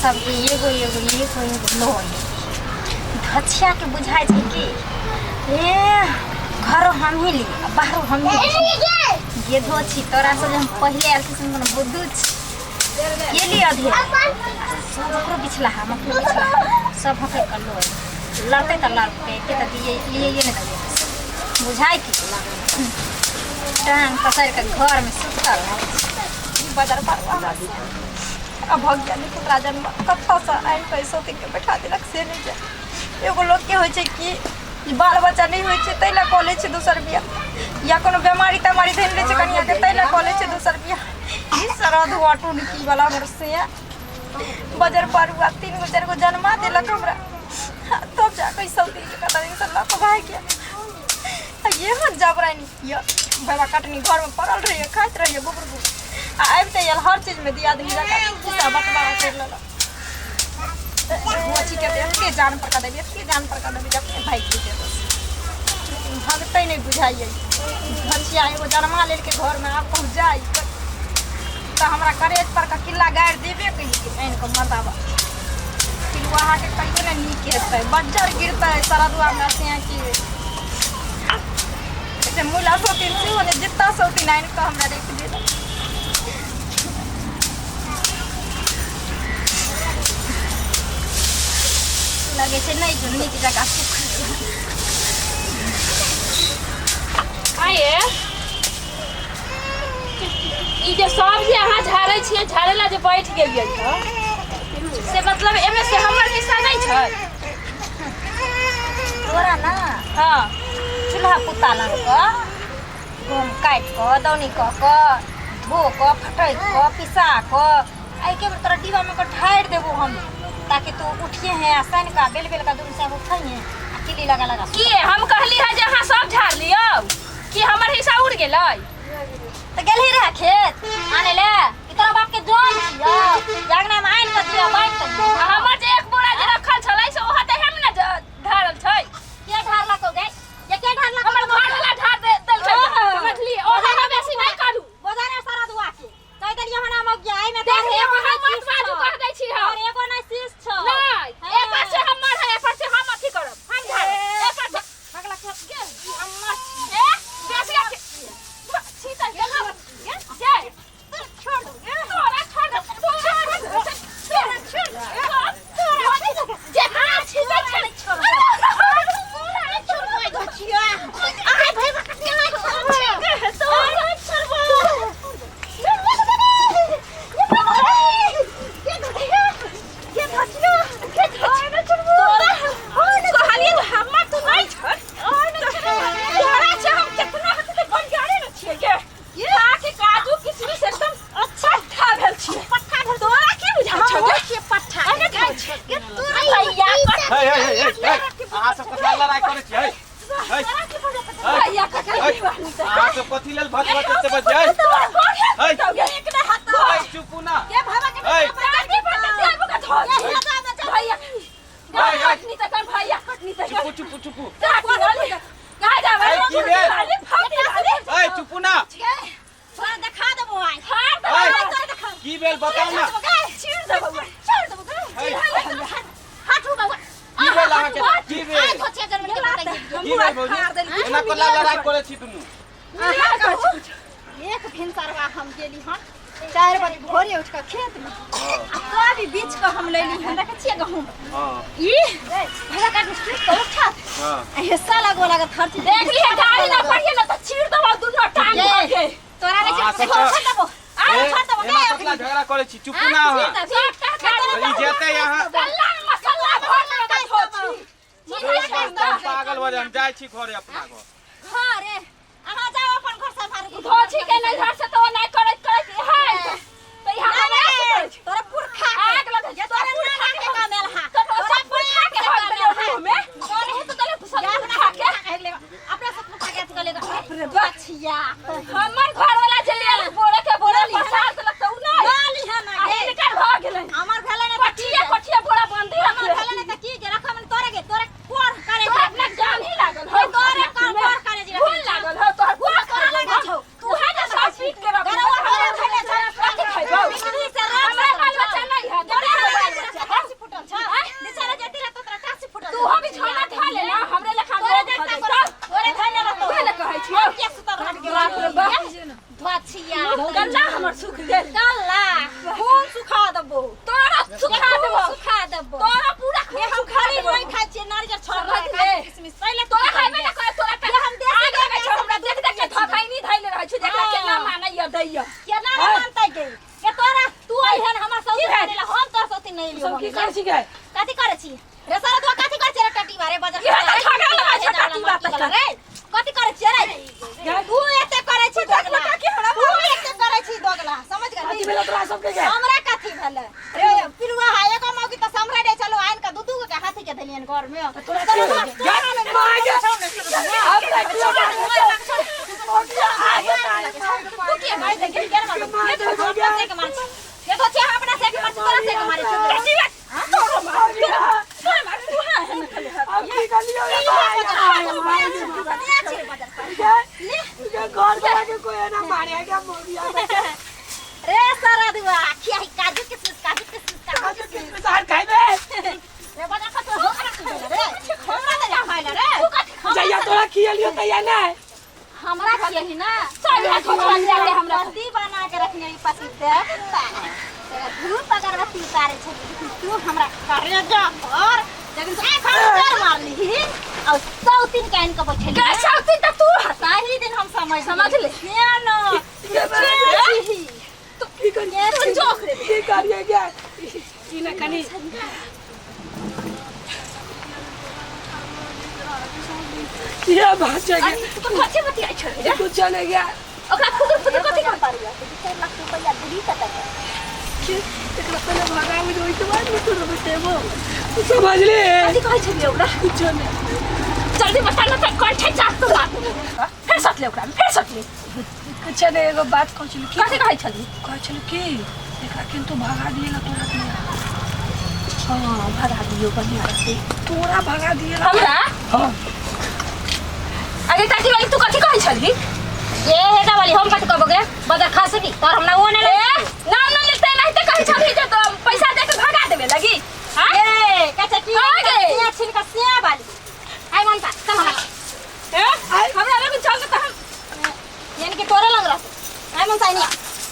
सबके एगो एगो एगो एगो लोन धछिया के बुझाई छै कि ए घरो हम ही ली बाहरो हम ही ये धो छी तोरा से हम पहले आयल छी सुन बुद्धू छी ये ली अधे सब ओकरो बिछला हम अपने बिछला सब हके कर लो लड़ते त लड़ते के त ये ने दे बुझाई कि टांग पसर के घर में सुतल बाजार पर अब भग जाने के राजन कथा सा आइन पैसो के बैठा देलक से नहीं जाए एगो लोग के होय छै कि बाल बच्चा नहीं होय छै तैला कॉलेज छै दूसर बिया या कोनो बीमारी तमारी धैन ले छै कनिया के तैला कॉलेज छै दूसर बिया ई सरद वाटू की वाला वर्षे बाजार पर हुआ 3 गुजर को जन्मा देलक हमरा तब जा कोई सौती के कतरी से लक भाई के ये हम जबरानी ये बाबा कटनी घर में पड़ल रही खाइत रही बुबरू आबते यार हर चीज में दिया आदमी लगा किसा बटवारा कर लेला मोची के के जान पर का देबे के जान पर का देबे अपने भाई के दे लेकिन भगतै नहीं बुझाइए भछिया एगो जन्मा लेल के घर में आप पहुंच जाई त हमरा करेज पर का किला गाड़ देबे कहि के आइन को मरदावा किलवा के कहियो ने नीक हेतै बज्जर गिरतै सरदुआ में से की से मुला सोती से होने जितना सोती नाइन का हमरा देख दे लगे से नहीं जो नीचे जगह आये ई जे सब जे अहाँ झाड़ै छियै झाड़ेला जे बैठ गेलियै छ से मतलब एमे से हमर हिस्सा नहीं छै तोरा ना हां चूल्हा पुता लग क गम काट क दौनी क धो क फटै क पिसा क आई के तोरा डिब्बा में क ढार देबो हम ताकि तू उठिए है आसान का बेल बेल का दूर से उठाइए अकेली लगा लगा की हम कहली है जे अहाँ सब झाड़ लियो कि हमर हिस्सा उड़ गेलै त गेलही रह खेत आने ले कि तोरा बाप के जोन छियो जगना में आइन क दिया बाइट क हमर जे एक बोरा जे रखल छलै से ओहा त हम न ढारल छै के ढारला को गै ये के ढारला हमर घर वाला ढार देल छै समझली ओहा में बेसी नहीं करू बाजारे सारा दुआ के कह देलियो हना मग जाई में देख एगो हम मत बाजू कह दै छी हम और एगो नहीं शीश छ नहीं एक पास से हमर है एक पास से हम अथी करब हम झाड़ एक पास से अगला खेत के हमर ए बेसी सीता गेल जय छोड़ दो तोरा छोड़ दो तोरा छोड़ दो जे हां सीता छोड़ पूरा छोड़ दो गछिया आय भाई बकतिया नहीं तोरा छोड़बो कथी लेल भट भट एते बज जाय एक ने हाथ चुपू ना के भागा के भैया कटनी तक भैया कटनी तक चुपू चुपू चुपू कहां जा भाई ए चुपू ना थोड़ा दिखा देबो आई की बेल बताओ ना छीड़ देबो हाथ उठा की बेल आहा के की बेल की बेल भौजी एना को लड़ाई करे छी दुनु एक भिनसरवा हम गेली हन 4 बजे भोरे उठ के खेत में आ कभी बीच के हम लेली हन देख छिए गहूं हां ई भला काट स्ट्रिक तो उठा हां हिस्सा लगो लगा खर्च देख लिए गाड़ी ना पड़िए ना तो छीड़ देबो दुनो टांग के तोरा ने से खर्च देबो एना कतला झगड़ा करे छी चुपू ना ई जेते यहां मसाला भर के धोची पागल वजन जाय छी घरे अपना घर हां रे अहाँ जाओ अपन घर सफारी धोची के नहीं घर से तो नहीं करत है तो यहां तोरा पुरखा आग लग जा तोरा नाना के कामेल हा तो सब पुरखा के भाग में कौन है तो तले सब पुरखा के अपना सब पुरखा के चलेगा रे बछिया हमर घर वाला चलिए बोरे के बोरे प्रसाद लगता उ नहीं गाली है ना गे निकल भाग गेलै हमर भेले ने पठिया पठिया बोरा बंदी हमर भेले ने त की के रखम तोरे कोर करे अपना जान ही लागल हो तोरे कोर करे जी फूल लागल हो तोहर पूरा कर ले तू है ना सब पीट के रख गरवा भेले हमरा बाल बच्चा नहीं है धोछिया गल्ला हमर सुख गेल गल्ला खून सुखा देबो तोरा सुखा देबो तोरा पूरा ये हम खाली नहीं खाइ छियै नारियल छोड़ किसमिस पहले तोरा खाइबे ना करे तोरा पे हम देख के छोड़ हमरा देख के धोखाई नहीं धइले रहै छै देखला केना मानै य दैय केना मानतै गे के तोरा तू एहन हमरा सौती करेला हम तोर सौती नहीं लियो सब की कर छी गे कथि करे छी रे सारा तो कथि करे छी रे टटी बारे बजर ये त झगड़ा लगा छै टटी बात रे कथि करे छी रे तू एते करे छी दोगला तू एते करे छी दोगला समझ गेली कथि भेल तोरा सब के गे हमरा कथि भेल रे पिरुआ हाय का मौकी त समरा दे चलो आइन का दूधू के हाथी के देलियन घर में तोरा के मागे अब तक तू के भाई देख के मार के मार ये तो छे अपना से के मार तोरा से के मारे छी हां तोरा मार तू हां अब की कर लियो रे भाई ले घर के कोई ना मारे क्या मोगिया रे सारा दुआ खिया काजू के साथ खाइबे रे बजा खतो हो रे हमरा त जा खाइला रे जइया तोरा खियलियो त या ना हमरा खियही ना सब हाथ छोड़ जाके हमरा दी बना के रखने पति दे धूप अगरबत्ती उतारे छ तू हमरा करे जा और लेकिन तू खाना मार ली और सौतीन काइन के बैठे के सौतीन त तू साही दिन हम समझ ले न तू की कर तू जोख रे की करिए गे ई ना कनी ये बात है तू कथि बति आइ छ रे कुछ नहीं गया ओकरा खुद कथि कर पारी 4 लाख रुपया दूरी कत एकरा पहले भगावे दो तो बाद में तोरा बतेबो समझ ले कथि कहै छ ओकरा कुछ नहीं जल्दी बता न त कंठे चाट तो बात फिर सट ले ओकरा फिर सट ले कुछ नहीं एगो बात कहै छी कथि कहै छली कि एकरा किंतु भगा दिएला तोरा के हां भगा दियो बढ़िया से तोरा भगा दिएला हमरा हां अरे काकी वाली तू कथि कहै छली ये हेटा वाली हम कथि कहबोगे बदर खासबी तोर हमरा ओने ले नाम न लेते नहीं त कहै छली जे तो पैसा दे के भगा देबे लगी हां ए कच्चा की ये छिलका सिया वाली आई मनता चल हमरा हमरा लग चल त हम यानी कि तोरे लग रहा आई मनता नहीं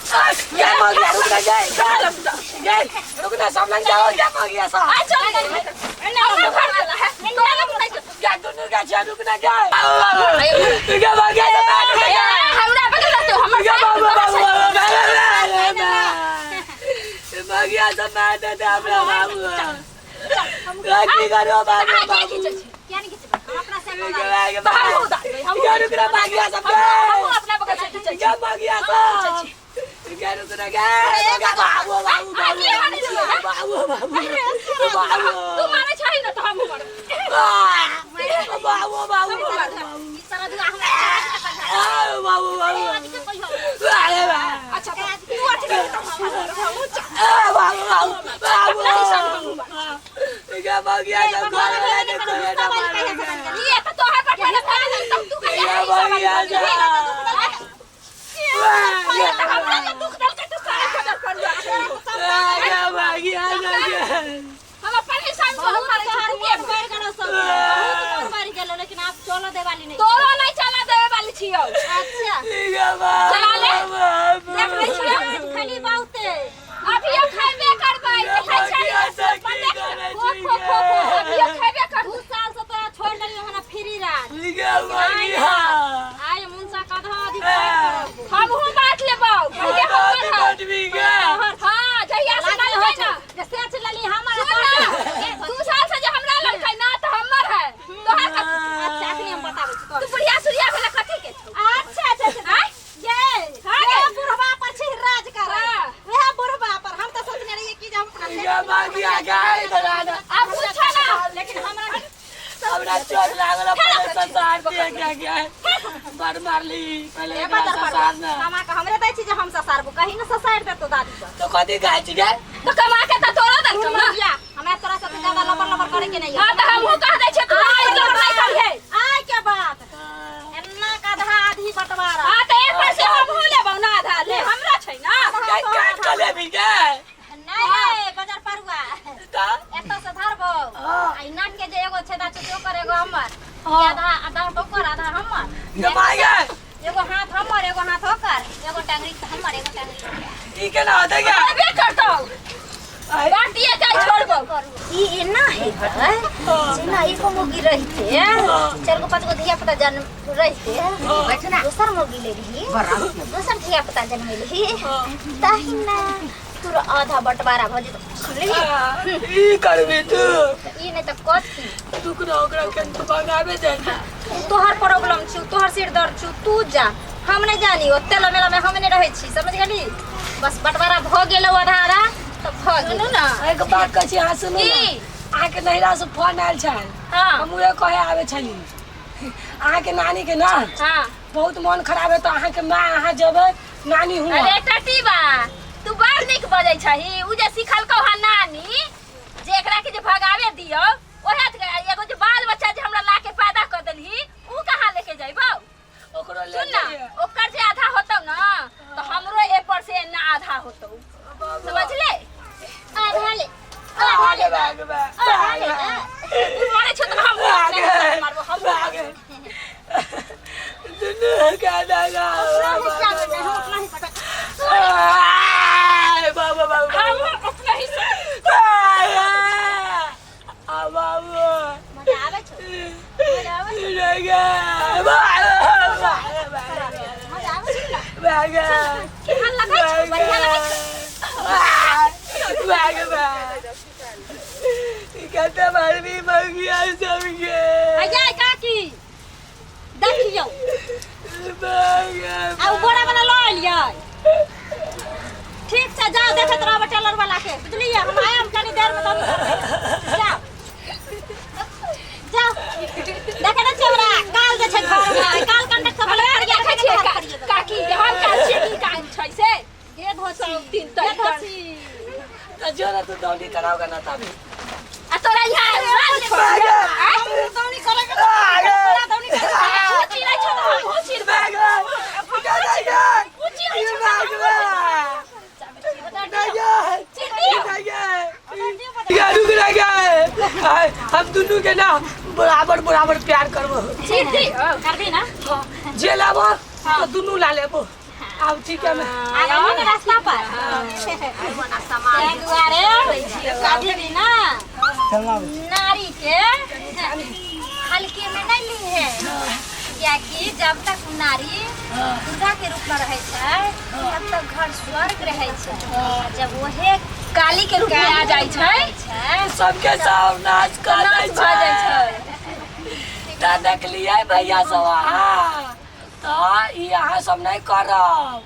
क्या मांगिया रुक ना जाए गए रुक ना सब लग जाओ क्या मांगिया सा आ चल एने हमरा घर वाला है तोरा लग नहीं क्या दोनों का जा रुक ना जाए क्या मांगिया सा हमरा बता दे हमर क्या मांगिया सा मैं दे दे हमरा बाबू की करो बाबू यानी कि अपना से क्या रुक ना मांगिया सा हम अपना बगल से क्या मांगिया सा क्या रुक ना गए बाबू बाबू बाबू तू माने छही न त हम मारे बाबू बाबू सारा दुआ हमरा बाबू बाबू अरे बा अच्छा तू अथि कर त बाबू बाबू बाबू क्या मांगिया सा घर वाले ने कोई ना मारे ये तो तोहर पर पहले तू क्या मांगिया सा हमरा के दुख दल के तू सारा खबर कर जा क्या मांगिया सा हम अपन हिसाब से हम मारे के पैर गनो सब बहुत बारी गेलो लेकिन आप चलो दे वाली नहीं तोरो नहीं चला देवे वाली छियो अच्छा क्या बाबू चला ले देख रही छियै खाली बहुते अभी ये खाइबे करबै खाइ छै अभी ये खाइबे कर 2 साल से तो छोड़ देलियो हना फ्री राज क्या मांगिया आय मुंसा कधा आदि करब हम हूं बात लेबौ पहले हम बात भी क्या हां जहिया से ना है ना जैसे चलली हमर 2 साल से जे हमरा लड़का ना त हमर है तोहर अच्छा अखनी हम बताबै छी तू बुढ़िया सुरिया भेला कथि के अच्छा अच्छा ये बुढ़वा पर छी राज कर वह बुढ़वा पर हम तो सोचने रहिए कि हम क्या मांगिया गए दराना अब पूछा ना लेकिन हमरा हमरा चोट लागल पहले संसार के क्या बड़ मारली पहले संसार ना कमा के हमरे दै छी जे हम ससारबो कहीं न ससार दे तो दादी पर तो कथि गाय छी गए तो कमा के त तोरा दल सुन लिया हमरा तोरा से ज्यादा लबर लबर करे के नहीं हां त हम कह दै छी तू लबर नहीं करिए आय के बात एन्ना कधा आधी बंटवारा हां त एक बार से हम हो लेबौ ना आधा ले हमरा छै ना क्या चले भी गए नहीं बाजार परुआ ता एत से धरबो आई नाट के जे एगो छेदा चुतियो करेगो हमर हाँ। आधा आधा टोकर आधा हमर क्या मांगे एगो हाथ हमर एगो हाथ होकर एगो टांगरी हमर एगो टांगरी ई केना होता क्या अबे करतो बाटिए जाय छोड़बो ई एना है जेना एको मुर्गी रहते 4 गो 5 गो धिया पुता जन्म रहते बैठना दोसर मुर्गी ले रही दोसर धिया पुता जन्म रही ताही ना पूरा आधा बंटवारा भ जेतो सुनली ई करबे तू ई नै त कथी तू ओकरा केन तो भगावे देना तोहर प्रॉब्लम छु तोहर सिर दर्द छु तू जा हम नहीं जानी ओते मेला में हम नहीं रहै छी समझ गेली बस बंटवारा भ गेलो आधा आधा तो भ गेलो ना एक बात कहै छी अहाँ सुनू की अहाँ के नहिरा से फोन आयल छै हां हम उहे कहे आवे छली अहाँ के नानी के ना हां बहुत मन खराब है तो अहाँ के मां अहाँ जेबै नानी हुआ अरे टटीबा तू बड़ निक बजै छही उ जे सिखल कहो नानी जे एकरा के जे भगावे दियो ओहे एगो जे बाल बच्चा जे हमरा लाके पैदा कर देलही उ कहां लेके जइबो ओकरो ले सुन ना ओकर जे आधा होतौ ना तो हमरो ए पर से ना आधा होतौ समझ ले आधा ले आगे भाग तू मारे छ त हम मारबो हम दुनु का दागा बाबा बाबा हम अपना हिस्सा आ बाबू मजा आवे छ मजा आवे लगा मजा आवे छ बागा केहन लगै छ बढ़िया लगै छ बागा कहते मारवी मंगिया सबके आय काकी देखियो बागा आ बोरा वाला ल लियै ठीक से जाओ देखत रहब टेलर वाला के बुझलिए हम आयम कनी देर में तब जाओ जाओ देखे न चोरा काल जे छै घर में काल कंडक सब लड़िया देखै छियै काकी हम काल छियै की कान छै से ये धोसी तीन तक तो जो ना तू दौड़ी कराओगा ना तभी आ तोरा यहाँ बागा दौनी करेगा बागा दौनी करेगा चिरै छ त हम चिर बागा बागा हम दोनों के ना बराबर बराबर प्यार करबो चिर दी करबी ना जे लाबो तो दोनों ला लेबो अब ठीक है मैं आगे में रास्ता पर बना सामान एक दुआरे काढ़ी भी ना नारी के हल्के में नहीं ली है क्या कि जब तक नारी दुर्गा के रूप में रहे छै तब तक घर स्वर्ग रहे छै जब वहे काली के रूप में आ जाय छै सबके सब नाच कर नाच भऽ जाइ छै ता देख लिया भैया सब तो ई अहाँ सब नहीं करब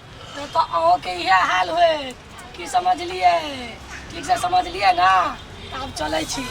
तो अहों के ये हाल हुए की समझ लिए ठीक से समझ लिए ना अब चले छी